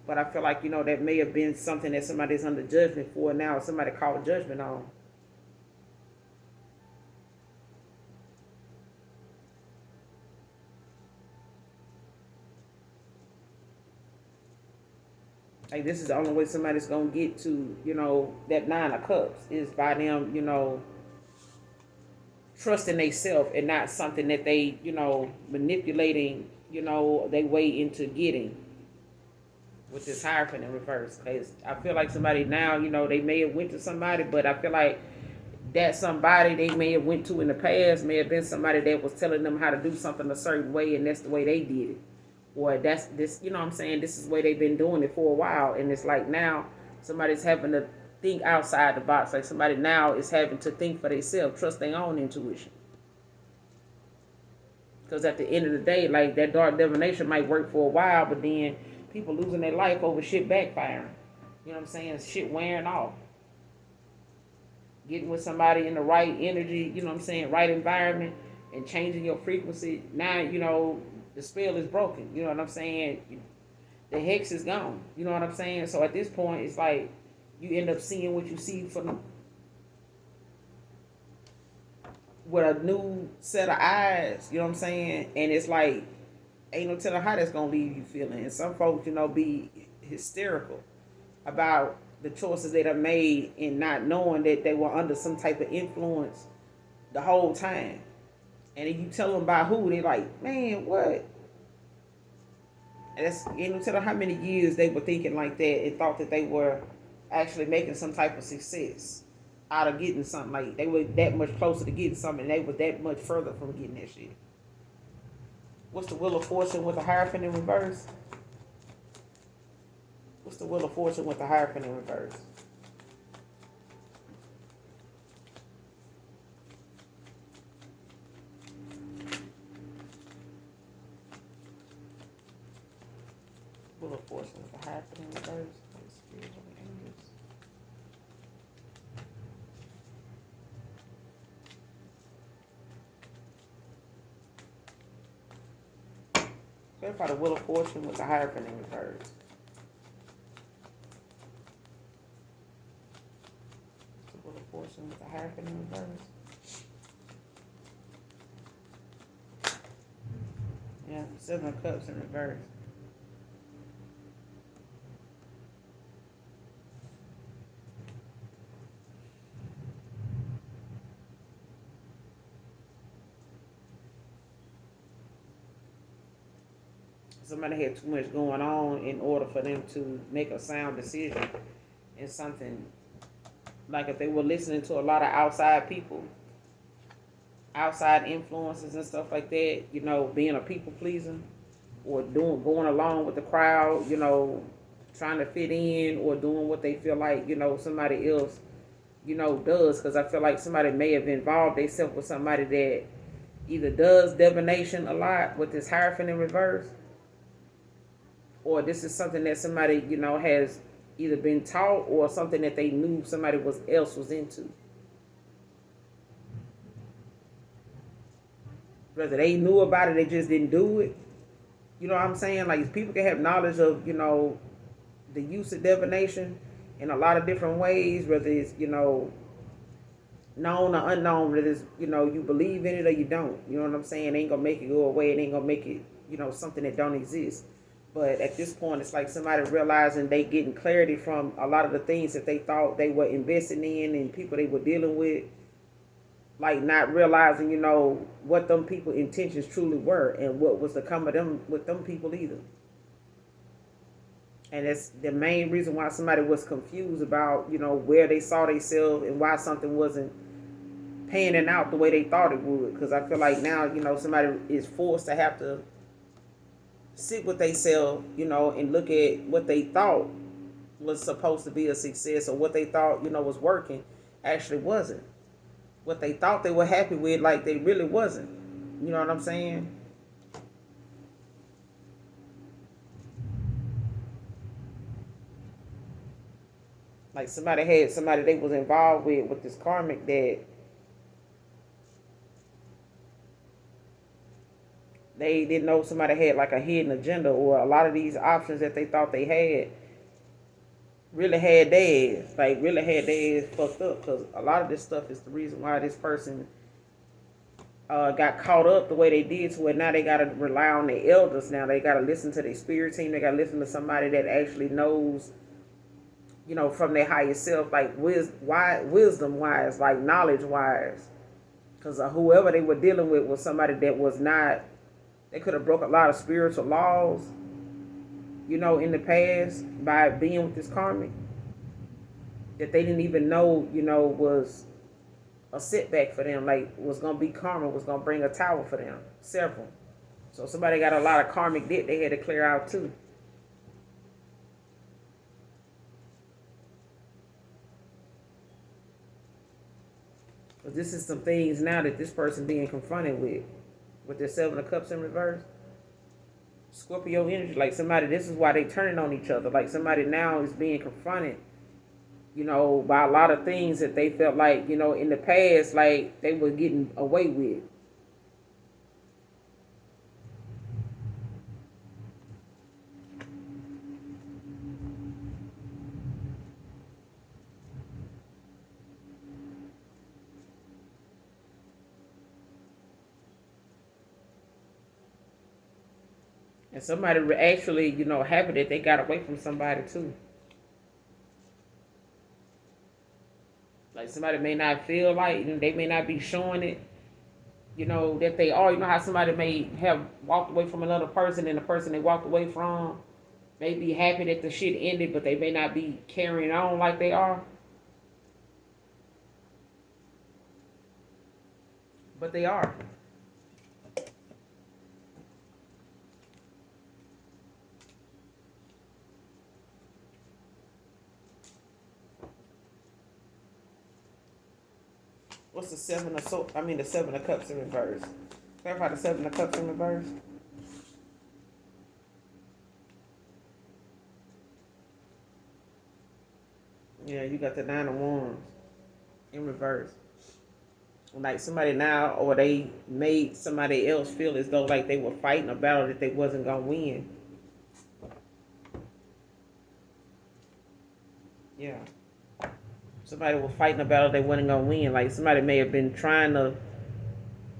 But I feel like, that may have been something that somebody's under judgment for now. Somebody called judgment on. Like, this is the only way somebody's going to get to, that 9 of Cups is by them, trusting themselves and not something that they, manipulating, they way into getting. With this Hierophant in reverse. Because I feel like somebody now, they may have went to somebody, but I feel like that somebody they may have went to in the past may have been somebody that was telling them how to do something a certain way, and that's the way they did it. Or that's this, what I'm saying? This is the way they've been doing it for a while. And it's like now somebody's having to think outside the box. Like somebody now is having to think for themselves, trust their own intuition. Because at the end of the day, like that dark divination might work for a while, but then people losing their life over shit backfiring. You know what I'm saying? Shit wearing off. Getting with somebody in the right energy, right environment, and changing your frequency. Now, the spell is broken. You know what I'm saying? The hex is gone. You know what I'm saying? So at this point, it's like you end up seeing what you see with a new set of eyes. You know what I'm saying? And it's like, ain't no telling how that's going to leave you feeling. And some folks, be hysterical about the choices they have made and not knowing that they were under some type of influence the whole time. And if you tell them about who, they like, man, what? And that's, no telling how many years they were thinking like that and thought that they were actually making some type of success out of getting something. Like they were that much closer to getting something, and they were that much further from getting that shit. What's the Wheel of Fortune with the Hierophant in reverse? What's the Wheel of Fortune with the Hierophant in reverse? Wheel of Fortune with the Hierophant in reverse. Clarify the Wheel of Fortune with the Hierophant in reverse. The Wheel of Fortune with the Hierophant in reverse. Yeah, 7 of Cups in reverse. Somebody had too much going on in order for them to make a sound decision in something. Like if they were listening to a lot of outside people, outside influences and stuff like that, being a people pleaser or going along with the crowd, trying to fit in or doing what they feel like, somebody else, does. Because I feel like somebody may have involved themselves with somebody that either does divination a lot with this Hierophant in reverse, or this is something that somebody, has either been taught or something that they knew somebody else was into. Whether they knew about it, they just didn't do it. You know what I'm saying? Like, people can have knowledge of, the use of divination in a lot of different ways, whether it's, known or unknown, whether it's, you believe in it or you don't. You know what I'm saying? It ain't going to make it go away. It ain't going to make it, something that don't exist. But at this point, it's like somebody realizing they getting clarity from a lot of the things that they thought they were investing in and people they were dealing with, like not realizing, what them people intentions truly were and what was to come of them with them people either. And that's the main reason why somebody was confused about, where they saw themselves and why something wasn't panning out the way they thought it would. Because I feel like now, somebody is forced to have to sit with themselves, and look at what they thought was supposed to be a success or what they thought, was working, actually wasn't. What they thought they were happy with, like they really wasn't. You know what I'm saying? Like somebody had somebody they was involved with this karmic that they didn't know somebody had like a hidden agenda, or a lot of these options that they thought they had really had their ass, like really had their ass fucked up, because a lot of this stuff is the reason why this person got caught up the way they did, to where now they got to rely on their elders. Now they got to listen to their spirit team. They got to listen to somebody that actually knows, from their higher self, like wisdom wise, like knowledge wise. Because whoever they were dealing with was somebody that was not, they could have broke a lot of spiritual laws, in the past by being with this karmic that they didn't even know, was a setback for them, like was going to be karma, was going to bring a tower for them, several. So somebody got a lot of karmic debt they had to clear out too. But this is some things now that this person being confronted with their Seven of Cups in reverse. Scorpio energy, like somebody, this is why they turning on each other. Like somebody now is being confronted, by a lot of things that they felt like, in the past, like they were getting away with. And somebody actually, happy that they got away from somebody too. Like somebody may not feel like, and they may not be showing it, that they are. You know how somebody may have walked away from another person, and the person they walked away from may be happy that the shit ended, but they may not be carrying on like they are. But they are. What's the the Seven of Cups in reverse? Clarify the Seven of Cups in reverse. Yeah, you got the Nine of Wands in reverse. Like somebody now, or they made somebody else feel as though like they were fighting a battle that they wasn't gonna win. Yeah. Somebody was fighting a battle they wasn't gonna win. Like somebody may have been trying to,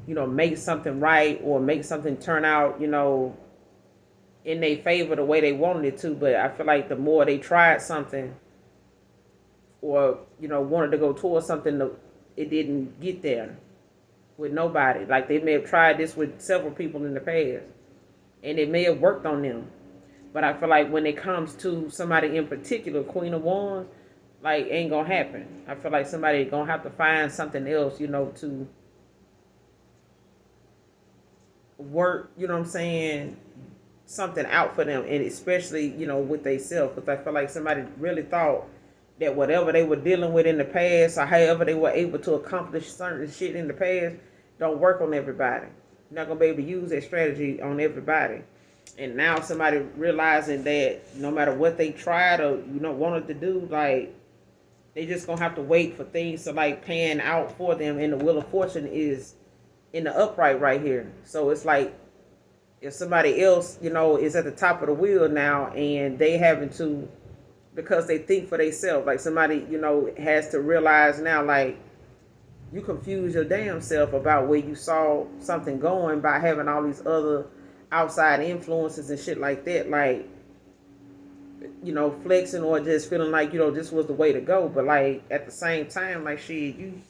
make something right or make something turn out, in their favor the way they wanted it to. But I feel like the more they tried something, or wanted to go towards something, it didn't get there with nobody. Like they may have tried this with several people in the past, and it may have worked on them. But I feel like when it comes to somebody in particular, Queen of Wands, like ain't gonna happen. I feel like somebody gonna have to find something else, to work, what I'm saying, something out for them, and especially, with themselves. Because I feel like somebody really thought that whatever they were dealing with in the past, or however they were able to accomplish certain shit in the past, don't work on everybody. You're not gonna be able to use that strategy on everybody. And now somebody realizing that no matter what they tried or wanted to do, like they just gonna have to wait for things to like pan out for them, and the wheel of fortune is in the upright right here. So it's like if somebody else, is at the top of the wheel now, and they having to, because they think for themselves, like somebody, has to realize now, like you confuse your damn self about where you saw something going by having all these other outside influences and shit like that, like, flexing or just feeling like, this was the way to go. But like at the same time, like shit, you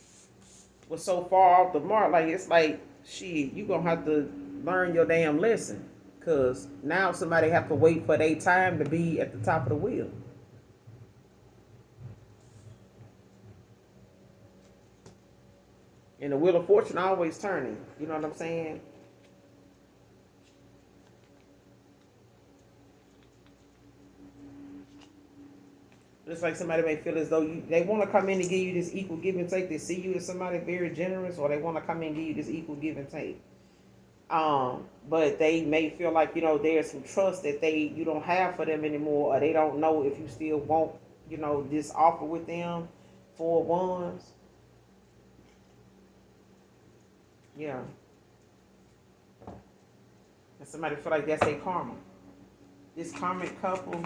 was so far off the mark, like it's like shit, you gonna have to learn your damn lesson. Cause now somebody have to wait for their time to be at the top of the wheel. And the wheel of fortune always turning. You know what I'm saying? It's like somebody may feel as though they want to come in and give you this equal give and take. They see you as somebody very generous, or they want to come in and give you this equal give and take. But they may feel like, there's some trust that you don't have for them anymore, or they don't know if you still want, this offer with them. Four Wands. Yeah. And somebody feel like that's their karma. This karmic couple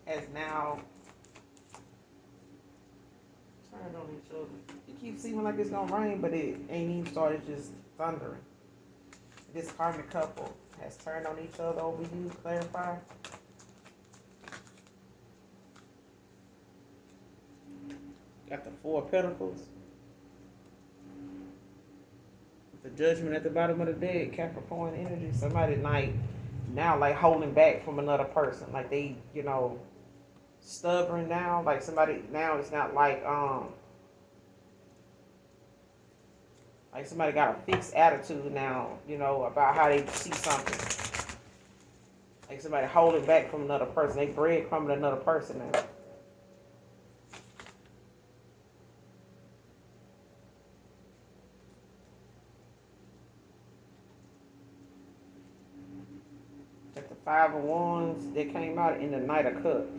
has now turned on each other. It keeps seeming like it's gonna rain, but it ain't even started just thundering. This karmic couple has turned on each other over you. Clarify. Got the Four of Pentacles. The Judgment at the bottom of the deck. Capricorn energy. Somebody now holding back from another person. Like they, stubborn now. Like somebody now, it's not like somebody got a fixed attitude now, about how they see something. Like somebody holding back from another person. They breadcrumbing another person now. At the Five of Wands that came out in the Knight of Cups.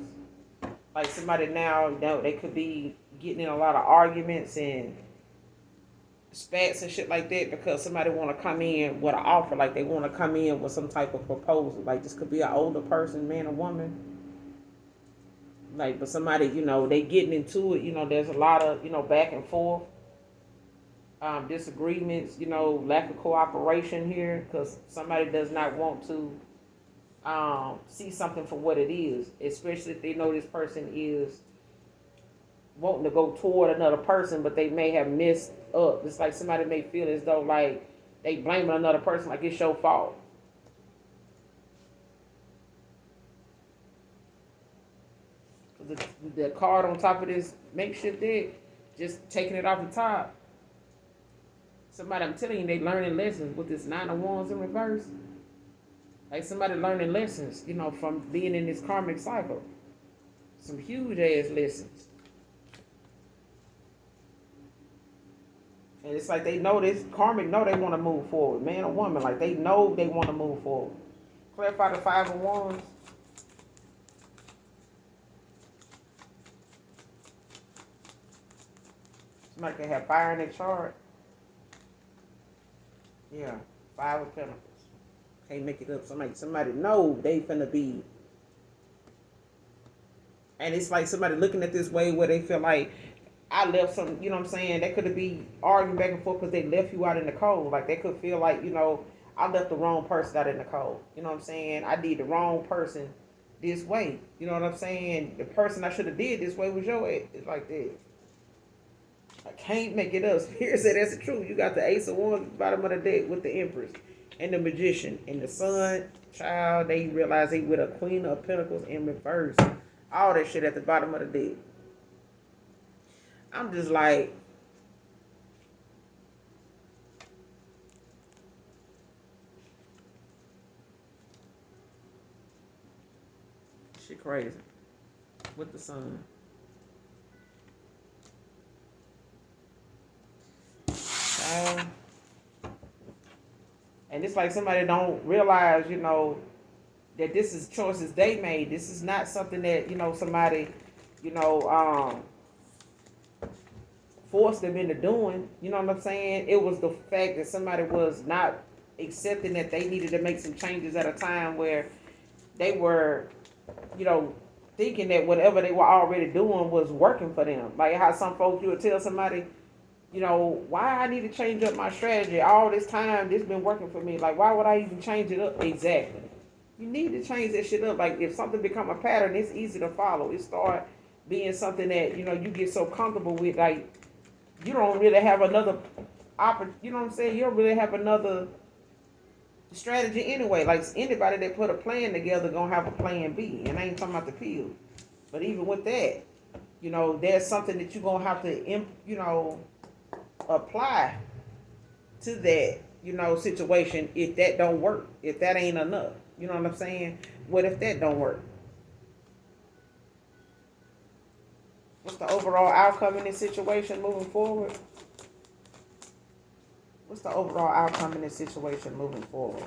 Like somebody now, they could be getting in a lot of arguments and spats and shit like that because somebody want to come in with an offer. Like they want to come in with some type of proposal. Like this could be an older person, man or woman. Like, but somebody, they getting into it. There's a lot of, back and forth. Disagreements, lack of cooperation here because somebody does not want to see something for what it is, especially if they know this person is wanting to go toward another person, but they may have messed up. It's like somebody may feel as though like they blaming another person, like it's your fault. The card on top of this makeshift deck, just taking it off the top. Somebody, I'm telling you, they learning lessons with this Nine of Wands in reverse. Like somebody learning lessons, from being in this karmic cycle. Some huge ass lessons. And it's like they know this karmic know they want to move forward. Man or woman, like they know they want to move forward. Clarify the Five of Wands. Somebody can have fire in their chart. Yeah, Five of Pentacles. Can't make it up. Somebody know they finna be. And it's like somebody looking at this way where they feel like I left some, you know what I'm saying? They could be arguing back and forth because they left you out in the cold. Like they could feel like, I left the wrong person out in the cold. You know what I'm saying? I did the wrong person this way. You know what I'm saying? The person I should have did this way was your ass. It's like that. I can't make it up. Spirit said that's the truth. You got the Ace of Wands at the bottom of the deck with the Empress and the Magician and the Sun. Child, they realize they with a Queen of Pentacles in reverse. All that shit at the bottom of the deck. I'm just like, shit crazy. With the Sun. And it's like somebody don't realize, that this is choices they made. This is not something that, somebody, forced them into doing. You know what I'm saying? It was the fact that somebody was not accepting that they needed to make some changes at a time where they were, thinking that whatever they were already doing was working for them. Like how some folks, you would tell somebody, You know, why I need to change up my strategy all this time, this been working for me. Like, why would I even change it up? Exactly. You need to change that shit up. Like, if something become a pattern, it's easy to follow. It start being something that, you get so comfortable with. Like, you don't really have another you know what I'm saying? You don't really have another strategy anyway. Like, anybody that put a plan together gonna have a plan B. And I ain't talking about the pill. But even with that, there's something that you're gonna have to, apply to that, situation if that don't work. If that ain't enough. You know what I'm saying? What if that don't work? What's the overall outcome in this situation moving forward? What's the overall outcome in this situation moving forward?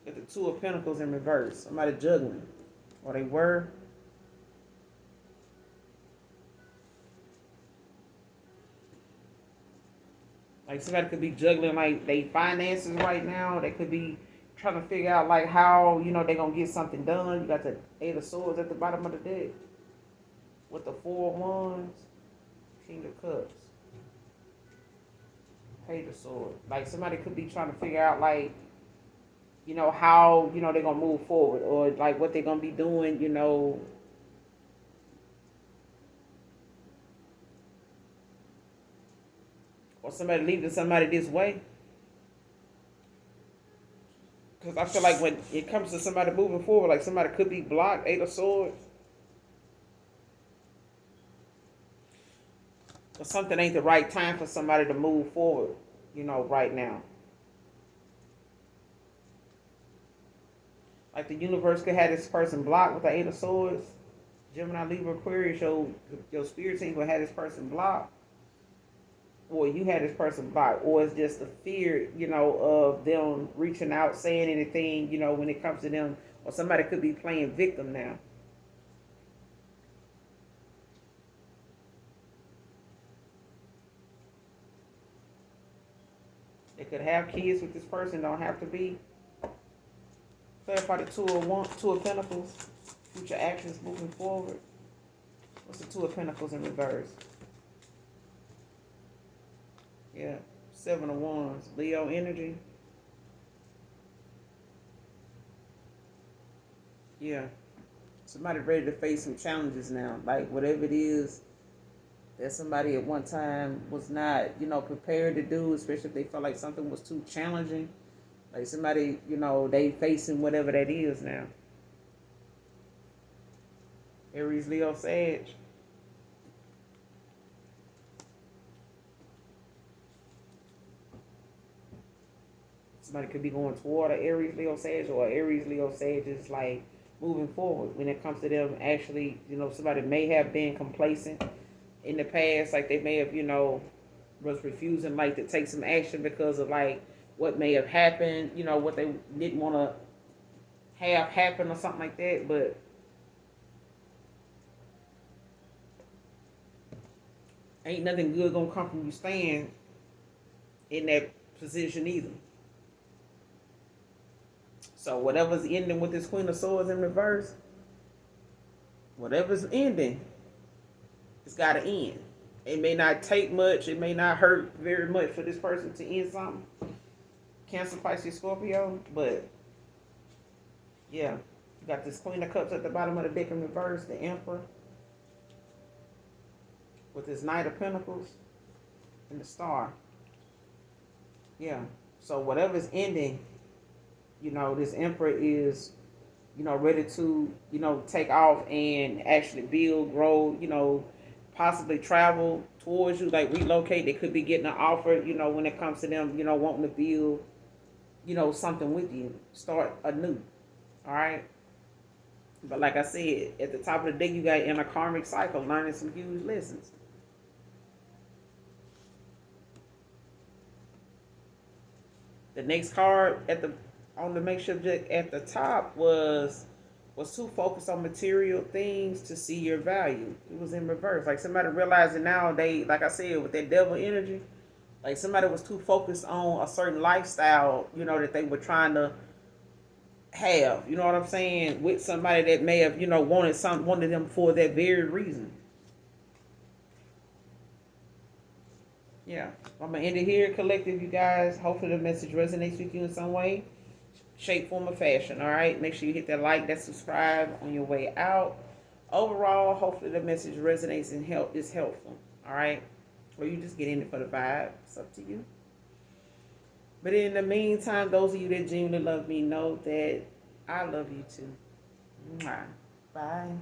Get the Two of Pentacles in reverse. Somebody juggling. Or they were. Like, somebody could be juggling, like, they finances right now. They could be trying to figure out, like, how, they're going to get something done. You got the Eight of Swords at the bottom of the deck. With the Four of Wands. King of Cups. Page of Swords. Like, somebody could be trying to figure out, like, how, they're going to move forward. Or, like, what they're going to be doing, or somebody leaving somebody this way. Because I feel like when it comes to somebody moving forward, like, somebody could be blocked, Eight of Swords. Or something ain't the right time for somebody to move forward, right now. Like, the universe could have this person blocked with the Eight of Swords. Gemini, Libra, Aquarius, your spirit team could have this person blocked. Or you had this person blocked. Or it's just the fear, of them reaching out, saying anything, when it comes to them. Or somebody could be playing victim now. They could have kids with this person, don't have to be. Clarify the Two of Pentacles. Future actions moving forward. What's the Two of Pentacles in reverse? Yeah. Seven of Wands. Leo energy. Yeah. Somebody ready to face some challenges now. Like, whatever it is that somebody at one time was not, prepared to do, especially if they felt like something was too challenging. Like, somebody, they facing whatever that is now. Aries, Leo, Sag. Somebody could be going toward an Aries, Leo, Sag, or Aries, Leo, Sag is like moving forward when it comes to them actually, somebody may have been complacent in the past, like they may have, was refusing like to take some action because of like what may have happened, what they didn't want to have happen or something like that, but ain't nothing good gonna come from you staying in that position either. So whatever's ending with this Queen of Swords in reverse, whatever's ending, it's got to end. It may not take much. It may not hurt very much for this person to end something. Cancer, Pisces, Scorpio. But, yeah. You got this Queen of Cups at the bottom of the deck in reverse. The Emperor. With this Knight of Pentacles. And the Star. Yeah. So whatever's ending, this Emperor is, ready to, take off and actually build, grow, possibly travel towards you, like relocate. They could be getting an offer, when it comes to them, wanting to build, something with you, start anew. All right. But like I said, at the top of the day, you got in a karmic cycle, learning some huge lessons. The next card on the makeshift deck at the top was too focused on material things to see your value. It was in reverse. Like, somebody realizing now, like I said, with that devil energy, like somebody was too focused on a certain lifestyle, that they were trying to have. You know what I'm saying? With somebody that may have, wanted them for that very reason. Yeah. I'm gonna end it here, collective, you guys. Hopefully the message resonates with you in some way, shape, form, or fashion. All right. Make sure you hit that like, that subscribe on your way out. Overall, hopefully the message resonates and is helpful. All right. Or you just get in it for the vibe. It's up to you. But in the meantime, those of you that genuinely love me know that I love you too. Mwah. Bye.